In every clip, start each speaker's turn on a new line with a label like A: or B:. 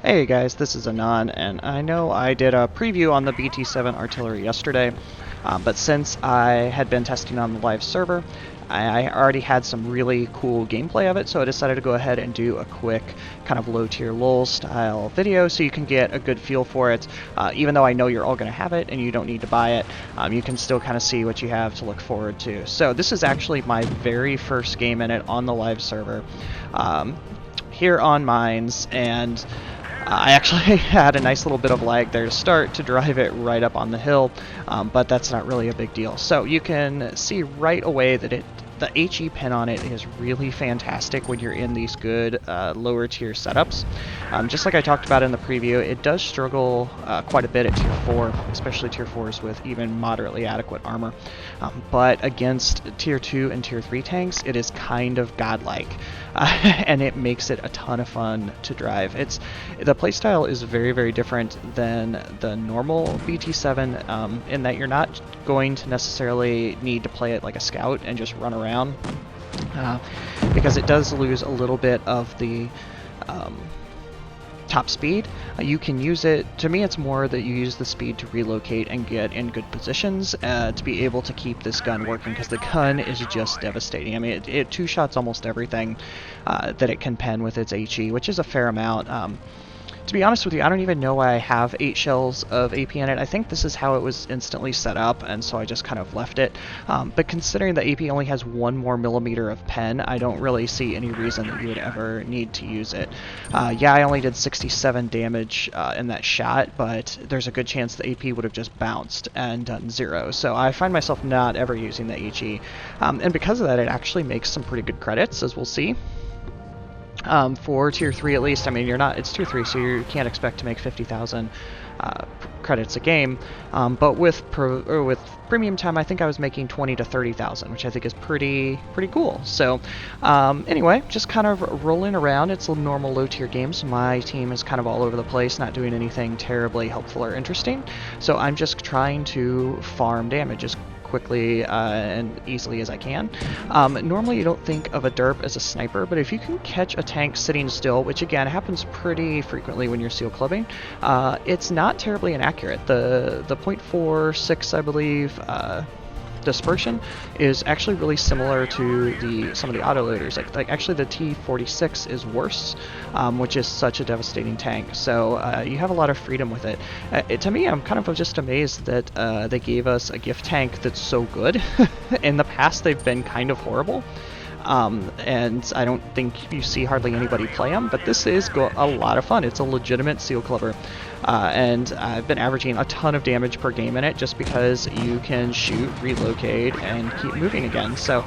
A: Hey guys, this is Anon, and I know I did a preview on the BT-7 artillery yesterday, but since I had been testing on the live server, I already had some really cool gameplay of it, so I decided to go ahead and do a quick kind of low-tier LOL style video so you can get a good feel for it. Even though I know you're all going to have it and you don't need to buy it, you can still kind of see what you have to look forward to. So this is actually my very first game in it on the live server here on Mines, and I actually had a nice little bit of lag there to start to drive it right up on the hill, but that's not really a big deal. So you can see right away that the HE pin on it is really fantastic when you're in these good lower tier setups. Just like I talked about in the preview, it does struggle quite a bit at tier 4, especially tier 4s with even moderately adequate armor. But against tier 2 and tier 3 tanks, it is kind of godlike. And it makes it a ton of fun to drive. The playstyle is very, very different than the normal BT-7 in that you're not going to necessarily need to play it like a scout and just run around, because it does lose a little bit of the top speed. You can use it, to me it's more that you use the speed to relocate and get in good positions to be able to keep this gun working, because the gun is just devastating. I mean, it two-shots almost everything that it can pen with its HE, which is a fair amount. To be honest with you, I don't even know why I have 8 shells of AP in it. I think this is how it was instantly set up, and so I just kind of left it. But considering that AP only has 1 more millimeter of pen, I don't really see any reason that you would ever need to use it. Yeah, I only did 67 damage in that shot, but there's a good chance the AP would have just bounced and done 0. So I find myself not ever using the HE. And because of that, it actually makes some pretty good credits, as we'll see. For tier 3 at least. I mean, it's tier 3, so you can't expect to make 50,000 credits a game, but with premium time, I think I was making 20 to 30,000, which I think is pretty cool. So anyway, just kind of rolling around. It's a normal low tier game, so my team is kind of all over the place, not doing anything terribly helpful or interesting. So I'm just trying to farm damage as quickly and easily as I can. Normally you don't think of a derp as a sniper, but if you can catch a tank sitting still, which again happens pretty frequently when you're seal clubbing, it's not terribly inaccurate. The 0.46, I believe, dispersion is actually really similar to some of the autoloaders. Like actually the T-46 is worse, which is such a devastating tank. So you have a lot of freedom with it. To me, I'm kind of just amazed that they gave us a gift tank that's so good. In the past, they've been kind of horrible. And I don't think you see hardly anybody play them, but this is a lot of fun. It's a legitimate seal clubber, and I've been averaging a ton of damage per game in it just because you can shoot, relocate, and keep moving again. So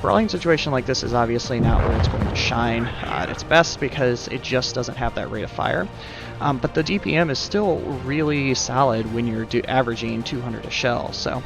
A: brawling situation like this is obviously not where it's going to shine at its best because it just doesn't have that rate of fire. But the DPM is still really solid when you're averaging 200 a shell. So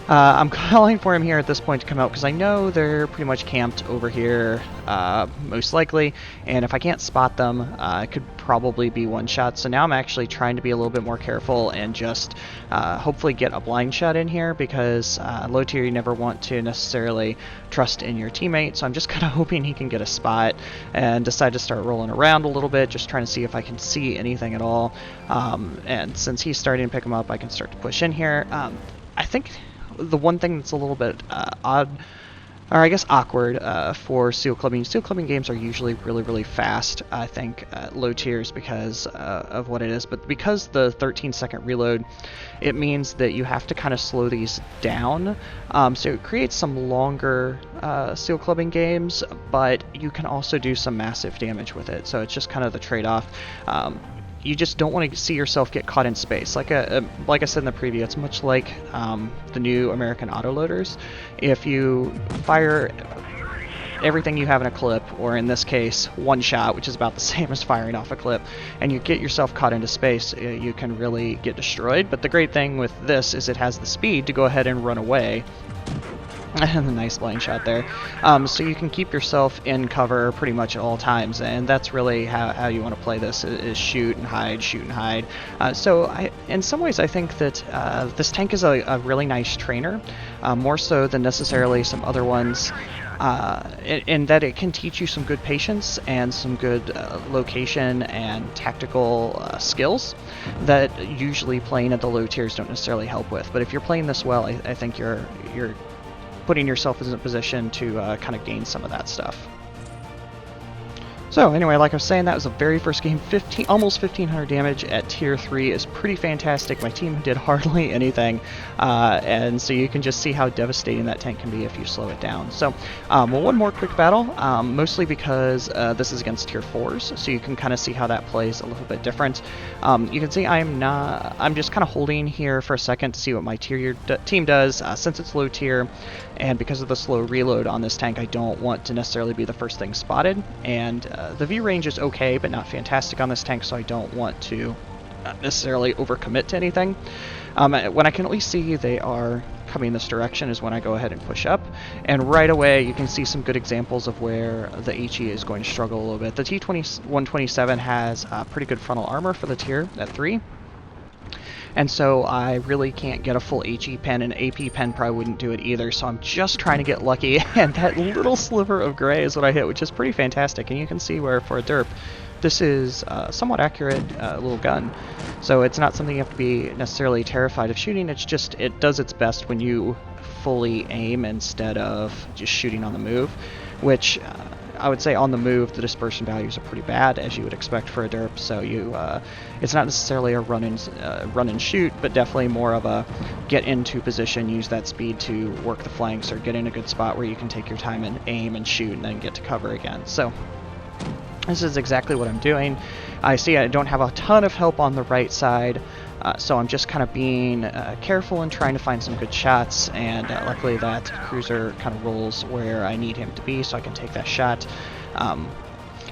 A: I'm calling for him here at this point to come out because I know they're pretty much camped over here, most likely, and if I can't spot them, it could probably be one shot. So now I'm actually trying to be a little bit more careful and just hopefully get a blind shot in here, because low tier you never want to necessarily trust in your teammate. So I'm just kind of hoping he can get a spot and decide to start rolling around a little bit, just trying to see if I can see anything at all. And since he's starting to pick him up, I can start to push in here. I think the one thing that's a little bit odd, or I guess awkward, for seal clubbing games are usually really fast, I think, at low tiers because of what it is. But because the 13-second reload, it means that you have to kind of slow these down. So it creates some longer seal clubbing games, but you can also do some massive damage with it. So it's just kind of the trade-off. You just don't want to see yourself get caught in space. Like I said in the preview, it's much like the new American autoloaders. If you fire everything you have in a clip, or in this case, one shot, which is about the same as firing off a clip, and you get yourself caught into space, you can really get destroyed. But the great thing with this is it has the speed to go ahead and run away. And a nice blind shot there. So you can keep yourself in cover pretty much at all times, and that's really how you want to play this, is shoot and hide, shoot and hide. So in some ways I think that this tank is a really nice trainer, more so than necessarily some other ones. in that it can teach you some good patience and some good location and tactical skills that usually playing at the low tiers don't necessarily help with. But if you're playing this well, I think you're putting yourself in a position to kind of gain some of that stuff. So anyway, like I was saying, that was the very first game. Almost 1500 damage at tier 3 is pretty fantastic. My team did hardly anything, and so you can just see how devastating that tank can be if you slow it down. So well, one more quick battle, mostly because this is against tier 4s, so you can kind of see how that plays a little bit different. You can see I'm just kind of holding here for a second to see what my team does, since it's low tier, and because of the slow reload on this tank, I don't want to necessarily be the first thing spotted, and the view range is okay, but not fantastic on this tank, so I don't want to necessarily overcommit to anything. When I can at least see they are coming this direction is when I go ahead and push up, and right away you can see some good examples of where the HE is going to struggle a little bit. The T-127 has pretty good frontal armor for the tier at 3. And so I really can't get a full HE pen, and AP pen probably wouldn't do it either, so I'm just trying to get lucky, and that little sliver of gray is what I hit, which is pretty fantastic, and you can see where for a derp, this is a somewhat accurate little gun. So it's not something you have to be necessarily terrified of shooting, it's just, it does its best when you fully aim instead of just shooting on the move, which I would say on the move, the dispersion values are pretty bad, as you would expect for a derp. So it's not necessarily a run and shoot, but definitely more of a get into position, use that speed to work the flanks, or get in a good spot where you can take your time and aim and shoot, and then get to cover again. So this is exactly what I'm doing. I see I don't have a ton of help on the right side, so I'm just kind of being careful and trying to find some good shots, and luckily that cruiser kind of rolls where I need him to be so I can take that shot.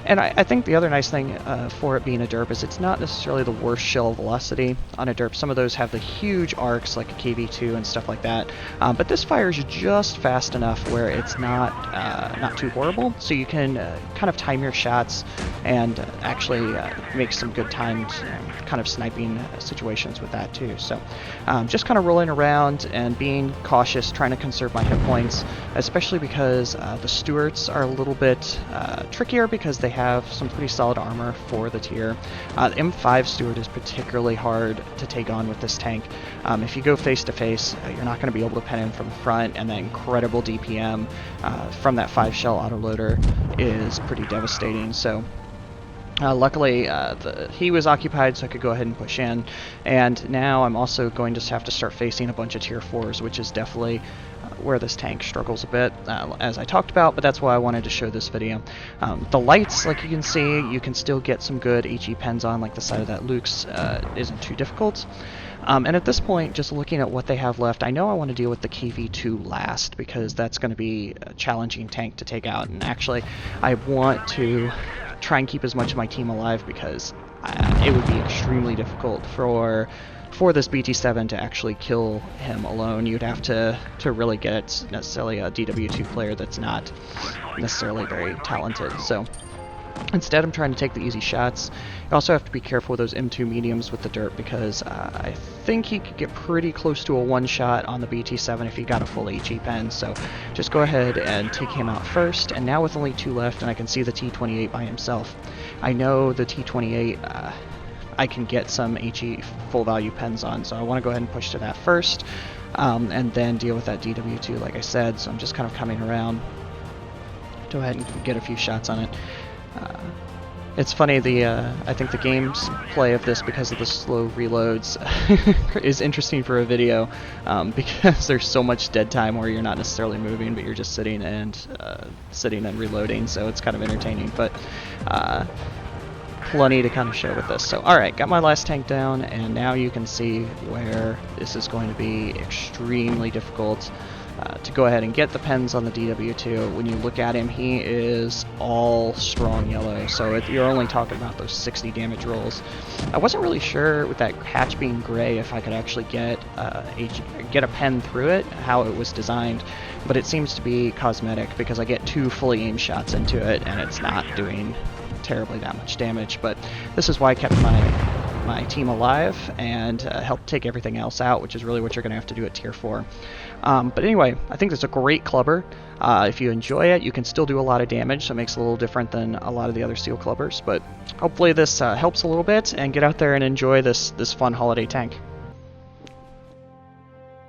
A: And I think the other nice thing for it being a derp is it's not necessarily the worst shell velocity on a derp. Some of those have the huge arcs like a KV-2 and stuff like that, but this fires just fast enough where it's not too horrible, so you can kind of time your shots and actually make some good timed kind of sniping situations with that too. So just kind of rolling around and being cautious, trying to conserve my hit points, especially because the Stuarts are a little bit trickier because they have some pretty solid armor for the tier. The M5 Stuart is particularly hard to take on with this tank. If you go face to face, you're not going to be able to pen him from the front, and that incredible DPM from that 5-shell autoloader is pretty devastating. So luckily, he was occupied, so I could go ahead and push in, and now I'm also going to have to start facing a bunch of tier 4s, which is definitely where this tank struggles a bit, as I talked about, but that's why I wanted to show this video. The lights, like you can see, you can still get some good HE pens on, like the side of that Luke's isn't too difficult. And at this point, just looking at what they have left, I know I want to deal with the KV-2 last, because that's going to be a challenging tank to take out, and actually I want to try and keep as much of my team alive, because it would be extremely difficult for this BT-7 to actually kill him alone. You'd have to really get necessarily a DW2 player that's not necessarily very talented. So instead, I'm trying to take the easy shots. You also have to be careful with those M2 mediums with the derp, because I think he could get pretty close to a one-shot on the BT-7 if he got a full HE pen. So just go ahead and take him out first. And now with only 2 left, and I can see the T-28 by himself, I know the T-28 I can get some HE full value pens on, so I want to go ahead and push to that first, and then deal with that DW2 like I said. So I'm just kind of coming around, go ahead and get a few shots on it. It's funny, I think the gameplay of this, because of the slow reloads, is interesting for a video, because there's so much dead time where you're not necessarily moving, but you're just sitting and reloading, so it's kind of entertaining, but plenty to kind of show with this. So alright, got my last tank down, and now you can see where this is going to be extremely difficult to go ahead and get the pens on the DW2. When you look at him, he is all strong yellow, so you're only talking about those 60 damage rolls. I wasn't really sure with that hatch being gray if I could actually get a pen through it, how it was designed, but it seems to be cosmetic, because I get 2 fully aimed shots into it and it's not doing terribly that much damage. But this is why I kept my my team alive and help take everything else out, which is really what you're going to have to do at tier 4. But anyway, I think it's a great clubber. If you enjoy it, you can still do a lot of damage, so it makes it a little different than a lot of the other steel clubbers. But hopefully this helps a little bit, and get out there and enjoy this fun holiday tank.